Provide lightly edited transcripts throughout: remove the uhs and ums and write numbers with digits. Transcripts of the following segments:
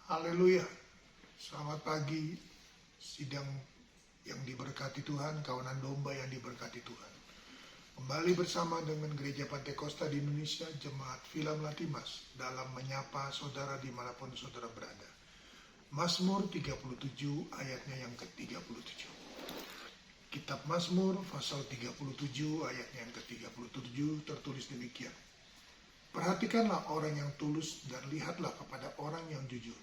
Haleluya. Selamat pagi, sidang yang diberkati Tuhan, kawanan domba yang diberkati Tuhan. Kembali bersama dengan Gereja Pantai Kosta di Indonesia, Jemaat Filam Latimas, dalam menyapa saudara dimanapun saudara berada. Mazmur 37 ayatnya yang ke-37. Kitab Mazmur pasal 37 ayatnya yang ke-37 tertulis demikian. Perhatikanlah orang yang tulus dan lihatlah kepada orang yang jujur.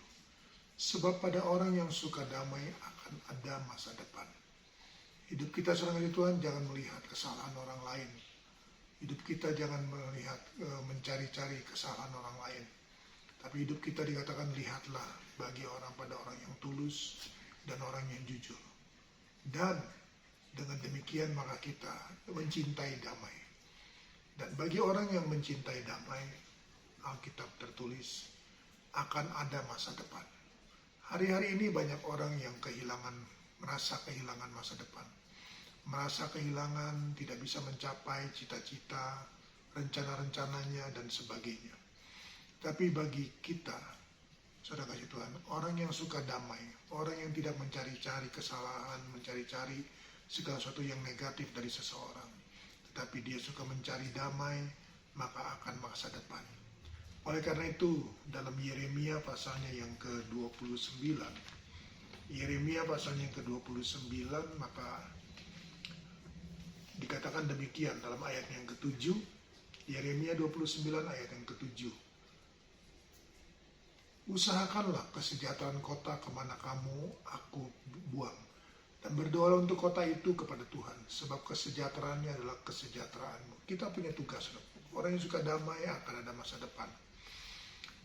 Sebab pada orang yang suka damai akan ada masa depan. Hidup kita seorang Tuhan jangan melihat kesalahan orang lain. Hidup kita jangan melihat mencari-cari kesalahan orang lain. Tapi hidup kita dikatakan lihatlah bagi pada orang yang tulus dan orang yang jujur. Dan dengan demikian maka kita mencintai damai. Dan bagi orang yang mencintai damai, Alkitab tertulis akan ada masa depan. Hari-hari ini banyak orang yang merasa kehilangan masa depan. Merasa kehilangan, tidak bisa mencapai cita-cita, rencana-rencananya, dan sebagainya. Tapi bagi kita, saudara kasih Tuhan, orang yang suka damai, orang yang tidak mencari-cari kesalahan, mencari-cari segala sesuatu yang negatif dari seseorang, tetapi dia suka mencari damai, maka akan masa depan. Oleh karena itu, dalam Yeremia pasalnya yang ke-29, Yeremia pasalnya yang ke-29, maka dikatakan demikian dalam ayat yang ke-7, Yeremia 29 ayat yang ke-7. Usahakanlah kesejahteraan kota kemana kamu aku buang, dan berdoalah untuk kota itu kepada Tuhan, sebab kesejahteraannya adalah kesejahteraanmu. Kita punya tugas, orang yang suka damai akan ada masa depan.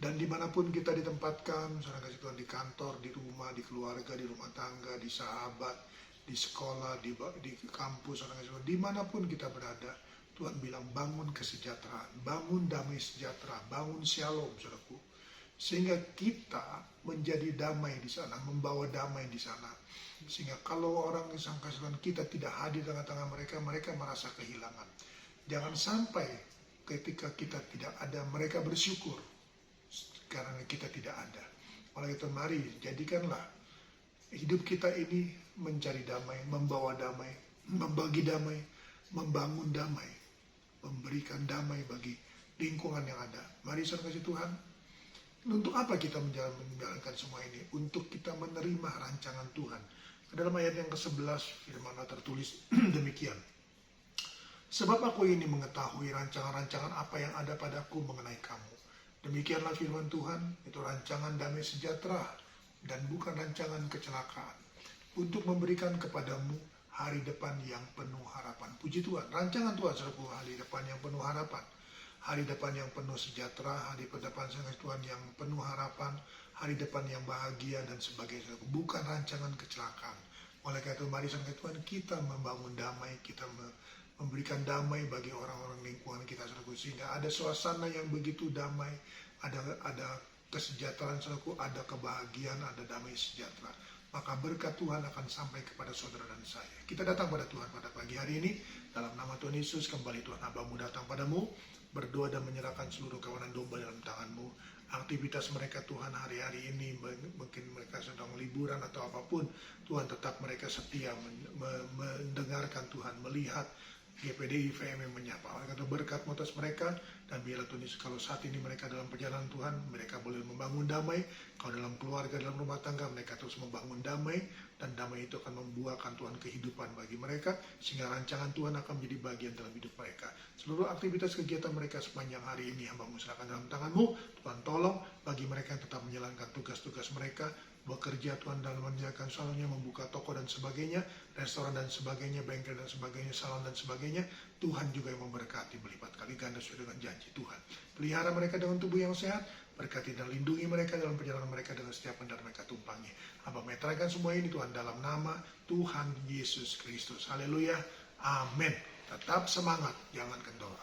Dan dimanapun kita ditempatkan, saudara kasih Tuhan, di kantor, di rumah, di keluarga, di rumah tangga, di sahabat, di sekolah, di kampus, saudara kasih Tuhan, dimanapun kita berada, Tuhan bilang bangun kesejahteraan, bangun damai sejahtera, bangun shalom, saudaraku. Sehingga kita menjadi damai di sana, membawa damai di sana. Sehingga kalau orang yang kasih Tuhan kita tidak hadir di tengah-tengah mereka, mereka merasa kehilangan. Jangan sampai ketika kita tidak ada, mereka bersyukur karena kita tidak ada. Oleh itu mari jadikanlah hidup kita ini mencari damai, membawa damai, membagi damai, membangun damai, memberikan damai bagi lingkungan yang ada. Mari saudara kasih Tuhan, untuk apa kita menjalankan semua ini? Untuk kita menerima rancangan Tuhan. Dalam ayat yang ke-11 firman Allah tertulis demikian. Sebab aku ini mengetahui rancangan-rancangan apa yang ada padaku mengenai kamu. Demikianlah firman Tuhan, itu rancangan damai sejahtera dan bukan rancangan kecelakaan, untuk memberikan kepadamu hari depan yang penuh harapan. Puji Tuhan, rancangan Tuhan serbu hari depan yang penuh harapan, hari depan yang penuh sejahtera, hari depan Tuhan yang penuh harapan, hari depan yang bahagia dan sebagainya. Bukan rancangan kecelakaan. Oleh karena itu mari Tuhan kita membangun damai, kita memberikan damai bagi orang-orang lingkungan kita, sehingga ada suasana yang begitu damai, ada kesejahteraan, ada kebahagiaan, ada damai sejahtera. Maka berkat Tuhan akan sampai kepada saudara dan saya. Kita datang pada Tuhan pada pagi hari ini, dalam nama Tuhan Yesus, kembali Tuhan Abamu datang padamu, berdoa dan menyerahkan seluruh kawanan domba dalam tanganmu. Aktivitas mereka Tuhan hari-hari ini, mungkin mereka sedang liburan atau apapun, Tuhan tetap mereka setia mendengarkan Tuhan, melihat GPDI VM yang menyapa. Oleh karena berkat atas mereka, dan biarlah Tuhan Yesus, kalau saat ini mereka dalam perjalanan Tuhan, mereka boleh membangun damai. Kalau dalam keluarga, dalam rumah tangga, mereka terus membangun damai, dan damai itu akan membuahkan Tuhan kehidupan bagi mereka, sehingga rancangan Tuhan akan menjadi bagian dalam hidup mereka. Seluruh aktivitas kegiatan mereka sepanjang hari ini, hamba serahkan dalam tanganmu. Tuhan tolong bagi mereka yang tetap menjalankan tugas-tugas mereka, bekerja Tuhan dalam menjalankan salonnya, membuka toko dan sebagainya, restoran dan sebagainya, bengkel dan sebagainya, salon dan sebagainya. Tuhan juga yang memberkati berlipat kali ganda sesuai dengan janji Tuhan. Pelihara mereka dengan tubuh yang sehat, berkati dan lindungi mereka dalam perjalanan mereka dengan setiap kendaraan mereka tumpangi. Hamba menyerahkan semua ini Tuhan dalam nama Tuhan Yesus Kristus. Haleluya. Amin. Tetap semangat, jangan kendor.